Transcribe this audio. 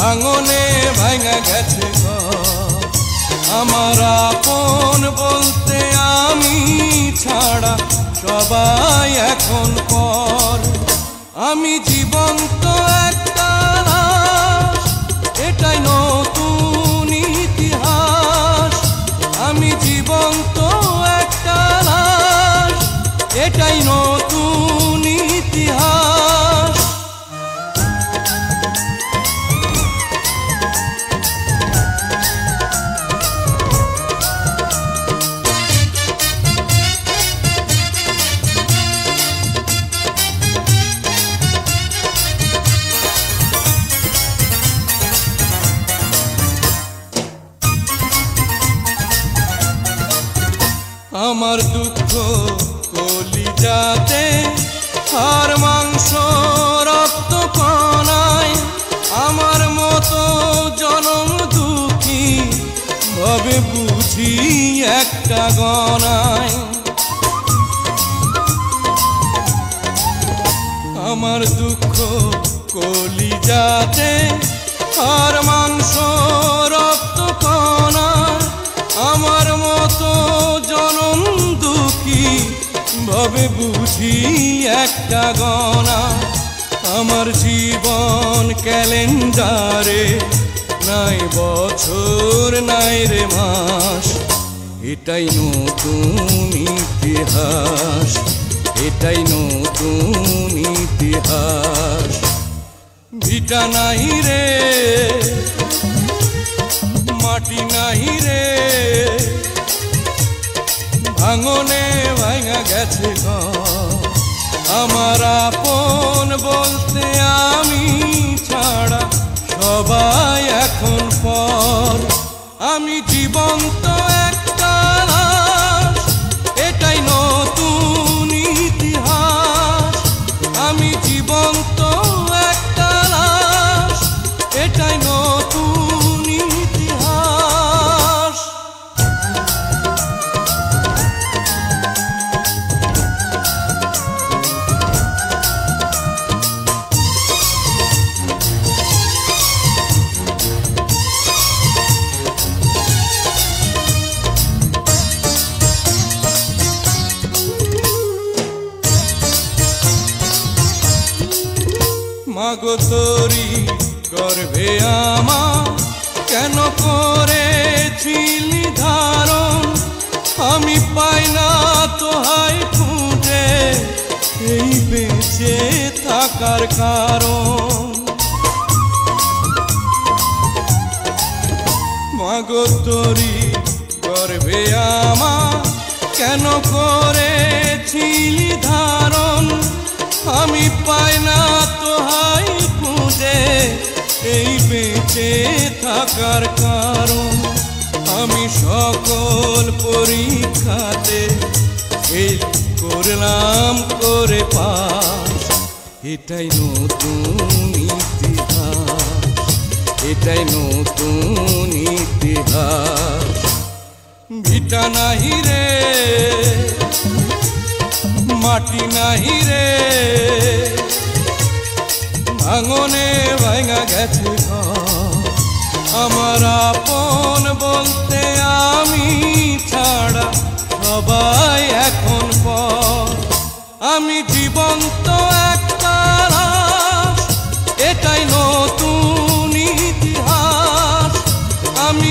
ভাঙনে ভাঙা গেছে ঘর। আমার আপন বলতে আমি ছাড়া সবাই এখন পর। আমি জীবন্ত একটা লাশ, এটাই নতুন ইতিহাস। আমি জীবন্ত একটা লাশ, এটাই নতুন ইতিহাস। আমার দুঃখ কলিজাতে, হাড় মাংস রক্ত কণায়, আমার মতো জনম দুঃখী ভাবে বুঝি একটা গণায়। আমার দুঃখ কলিজাতে, হাড় মাংস রক্ত কণায়, আমার মতো জনম দুঃখী ভাবে বুঝি একটা গণা। আমার জীবন ক্যালেন্ডারে নাই বছর নাই রে মাস, এটাই নতুন ইতিহাস, এটাই নতুন ইতিহাস। ভিটা নাই রে, মাটি নাই রে, ভাঙনে ভাঙা গেছে ঘর। আমার আপন বলতে আমি ছাড়া সবাই এখন পর। আমি জীবন্ত একটা লাশ, এটাই নতুন ইতিহাস। আমি জীবন্ত একটা লাশ, এটাই নতুন ইতিহাস। মাগো তোরি গর্ভে আমার কেন করেছিলি ধারণ, আমি পাই না তোহাই খুঁজে এই বেঁচে থাকার কারণ। মাগো তোরি গর্ভে আমার কেন করেছিলি ধারণ, আমি পাই না তোহাই খুঁজে এই বেঁচে থাকার কারণ। আমি সকল পরীক্ষাতে ফেল করলাম করে পাস, এটাই নতুন ইতিহাস, এটাই নতুন ইতিহাস। ভিটা নাহি রে, মাটি নাহি রে, ভাঙনে ভাঙা গেছে ঘর। আমার আপন বলতে আমি ছাড়া সবাই এখন পর। আমি জীবন্ত একটা লাশ, এটাই নতুন ইতিহাস। আমি